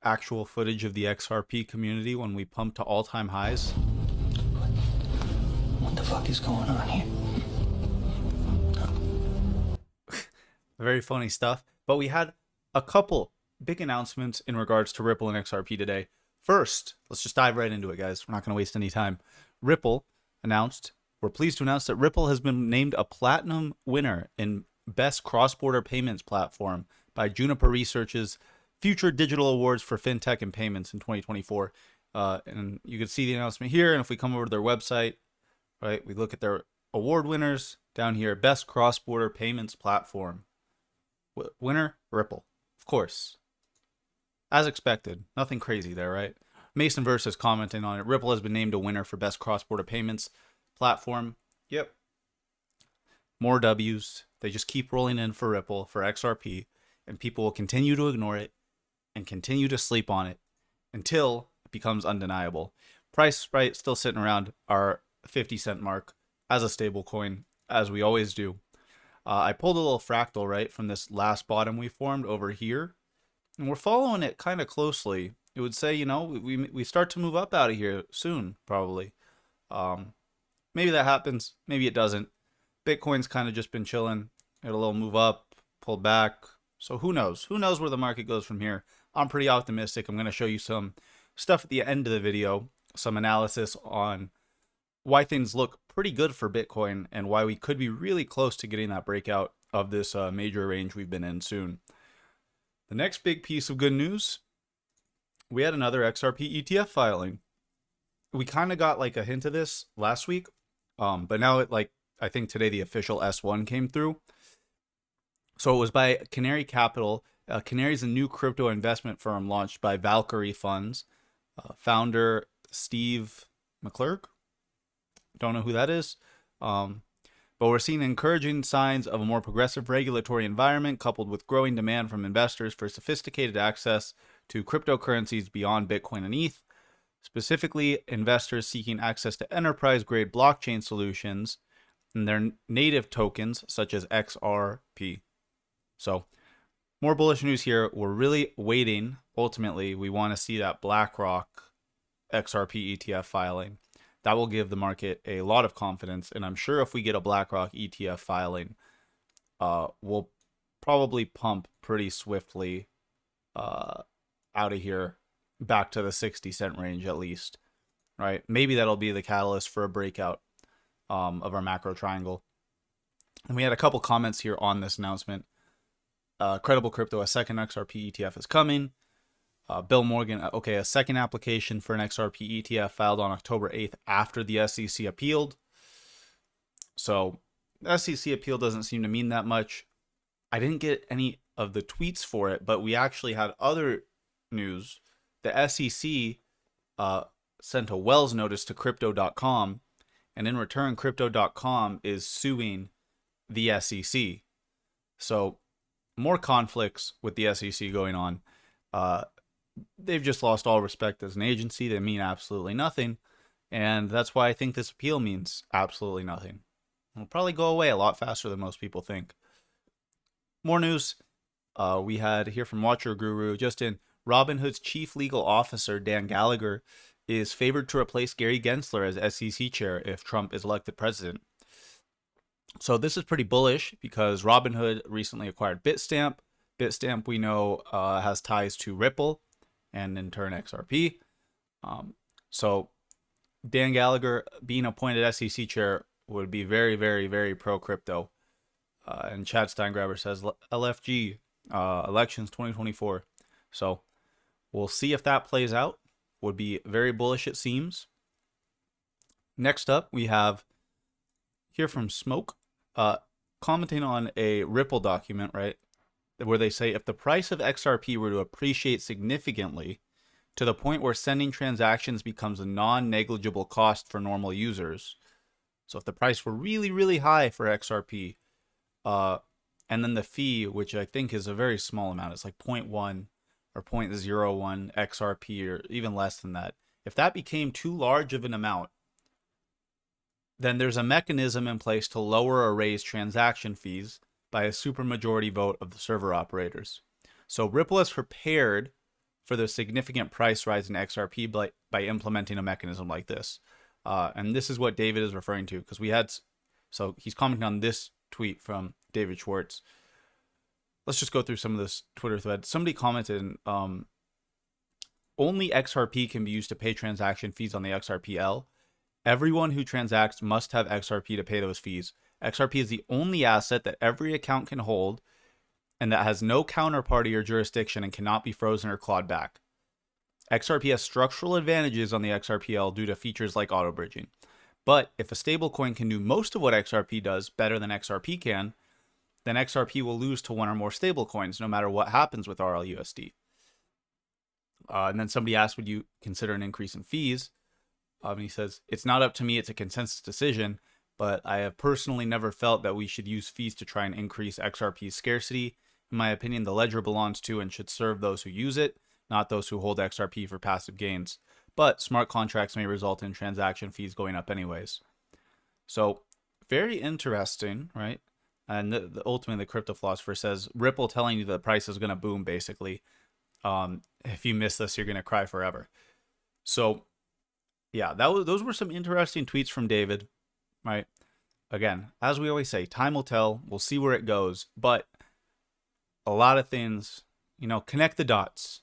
actual footage of the XRP community when we pumped to all-time highs. What the fuck is going on here? Very funny stuff. But we had a couple big announcements in regards to Ripple and XRP today. First, let's just dive right into it, guys. We're not going to waste any time. We're pleased to announce that Ripple has been named a platinum winner in Best Cross-Border Payments Platform by Juniper Research's Future Digital Awards for FinTech and Payments in 2024. And you can see the announcement here. And if we come over to their website, right, we look at their award winners down here. Best Cross-Border Payments Platform. Winner, Ripple. Of course. As expected. Nothing crazy there, right? Mason Verse is commenting on it. Ripple has been named a winner for Best Cross-Border Payments Platform. Yep. More W's. They just keep rolling in for Ripple, for XRP, and people will continue to ignore it and continue to sleep on it until it becomes undeniable. Price, right, still sitting around our 50-cent mark as a stable coin, as we always do. I pulled a little fractal, right, from this last bottom we formed over here, and we're following it kind of closely. It would say, we start to move up out of here soon, probably. Maybe that happens. Maybe it doesn't. Bitcoin's kind of just been chilling. Had a little move up, pulled back. So who knows? Who knows where the market goes from here? I'm pretty optimistic. I'm going to show you some stuff at the end of the video, some analysis on why things look pretty good for Bitcoin and why we could be really close to getting that breakout of this major range we've been in soon. The next big piece of good news, we had another XRP ETF filing. We kind of got like a hint of this last week, but now I think today the official S1 came through. So it was by Canary Capital. Canary is a new crypto investment firm launched by Valkyrie Funds. Founder Steve McClurg. Don't know who that is. But we're seeing encouraging signs of a more progressive regulatory environment coupled with growing demand from investors for sophisticated access to cryptocurrencies beyond Bitcoin and ETH. Specifically, investors seeking access to enterprise-grade blockchain solutions and their native tokens such as XRP. So, more bullish news here. We're really waiting. Ultimately, we want to see that BlackRock XRP ETF filing. That will give the market a lot of confidence. And I'm sure if we get a BlackRock ETF filing, we'll probably pump pretty swiftly out of here back to the 60-cent range at least. Right? Maybe that'll be the catalyst for a breakout of our macro triangle. And we had a couple comments here on this announcement. Credible Crypto, a second XRP ETF is coming. Bill Morgan, a second application for an XRP ETF filed on October 8th after the SEC appealed. So, the SEC appeal doesn't seem to mean that much. I didn't get any of the tweets for it, but we actually had other news. The SEC sent a Wells notice to Crypto.com, and in return, Crypto.com is suing the SEC. So, more conflicts with the SEC going on. They've just lost all respect as an agency. They mean absolutely nothing. And that's why I think this appeal means absolutely nothing. It'll probably go away a lot faster than most people think. More news. We had here from Watcher Guru, just in, Robinhood's chief legal officer, Dan Gallagher, is favored to replace Gary Gensler as SEC chair if Trump is elected president. So this is pretty bullish because Robinhood recently acquired Bitstamp. Bitstamp, we know, has ties to Ripple and in turn XRP. So Dan Gallagher being appointed SEC chair would be very, very, very pro-crypto. And Chad Steingraber says LFG, elections 2024. So we'll see if that plays out. Would be very bullish, it seems. Next up, we have here from Smoke, commenting on a Ripple document, right, where they say if the price of XRP were to appreciate significantly to the point where sending transactions becomes a non-negligible cost for normal users. So if the price were really, really high for XRP, and then the fee, which I think is a very small amount, it's like 0.1 or 0.01 XRP or even less than that. If that became too large of an amount, then there's a mechanism in place to lower or raise transaction fees by a supermajority vote of the server operators. So Ripple is prepared for the significant price rise in XRP by implementing a mechanism like this. And this is what David is referring to, because we had, so he's commenting on this tweet from David Schwartz. Let's just go through some of this Twitter thread. Somebody commented, only XRP can be used to pay transaction fees on the XRPL. Everyone who transacts must have XRP to pay those fees. XRP is the only asset that every account can hold and that has no counterparty or jurisdiction and cannot be frozen or clawed back. XRP has structural advantages on the XRPL due to features like auto bridging. But if a stablecoin can do most of what XRP does better than XRP can, then XRP will lose to one or more stablecoins no matter what happens with RLUSD. And then somebody asked, would you consider an increase in fees? And he says, it's not up to me, it's a consensus decision, but I have personally never felt that we should use fees to try and increase XRP's scarcity. In my opinion, the ledger belongs to and should serve those who use it, not those who hold XRP for passive gains. But smart contracts may result in transaction fees going up anyways. So very interesting, right? And ultimately the crypto philosopher says, Ripple telling you the price is going to boom, basically. If you miss this, you're going to cry forever. So yeah, those were some interesting tweets from David, right? Again, as we always say, time will tell. We'll see where it goes. But a lot of things, you know, connect the dots.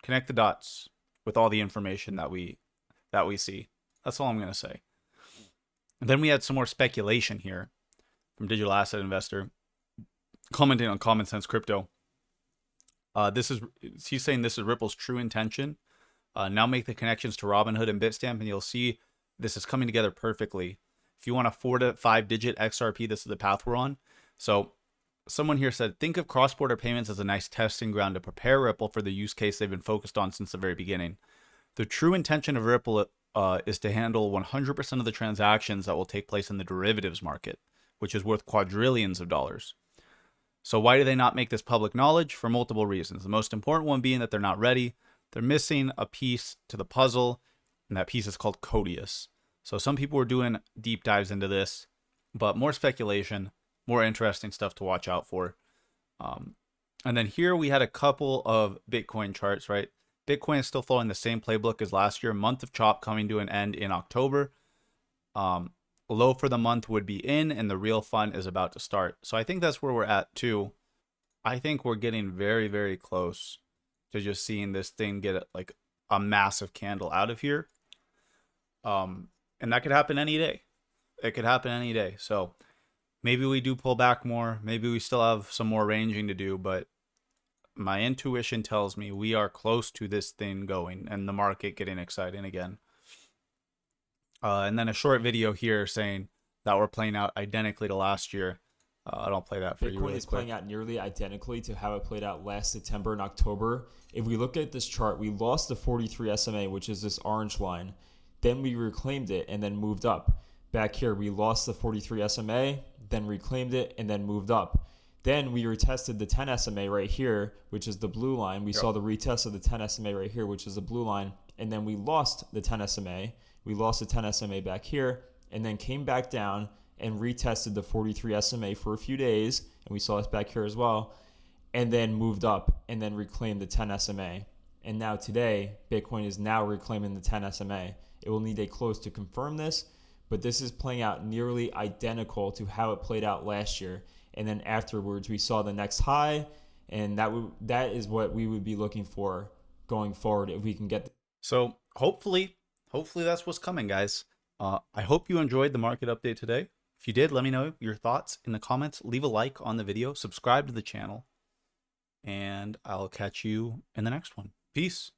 Connect the dots with all the information that we see. That's all I'm going to say. And then we had some more speculation here from Digital Asset Investor commenting on Common Sense Crypto. He's saying this is Ripple's true intention. Now make the connections to Robinhood and Bitstamp, and you'll see this is coming together perfectly. If you want a 4 to 5 digit XRP, this is the path we're on. So someone here said, think of cross-border payments as a nice testing ground to prepare Ripple for the use case they've been focused on since the very beginning. The true intention of Ripple is to handle 100% of the transactions that will take place in the derivatives market, which is worth quadrillions of dollars. So why do they not make this public knowledge? For multiple reasons. The most important one being that they're not ready. They're missing a piece to the puzzle, and that piece is called Codius. So some people were doing deep dives into this, but more speculation, more interesting stuff to watch out for. And then here we had a couple of Bitcoin charts, right? Bitcoin is still following the same playbook as last year. Month of chop coming to an end in October. Low for the month would be in, and the real fun is about to start. So I think that's where we're at too. I think we're getting very, very close to just seeing this thing get like a massive candle out of here. And that could happen any day. It could happen any day. So maybe we do pull back more. Maybe we still have some more ranging to do, but my intuition tells me we are close to this thing going and the market getting exciting again. And then a short video here saying that we're playing out identically to last year. I'll play that for you really quick. Bitcoin is playing out nearly identically to how it played out last September and October. If we look at this chart, we lost the 43 SMA, which is this orange line. Then we reclaimed it and then moved up. Back here, we lost the 43 SMA, then reclaimed it, and then moved up. Then we retested the 10 SMA right here, which is the blue line. We saw the retest of the 10 SMA right here, which is the blue line. And then we lost the 10 SMA. We lost the 10 SMA back here, and then came back down and retested the 43 SMA for a few days. And we saw this back here as well. And then moved up and then reclaimed the 10 SMA. And now today, Bitcoin is now reclaiming the 10 SMA. It will need a close to confirm this, but this is playing out nearly identical to how it played out last year. And then afterwards, we saw the next high, and that is what we would be looking for going forward if we can get. So hopefully that's what's coming, guys. I hope you enjoyed the market update today. If you did, let me know your thoughts in the comments. Leave a like on the video, subscribe to the channel, and I'll catch you in the next one. Peace.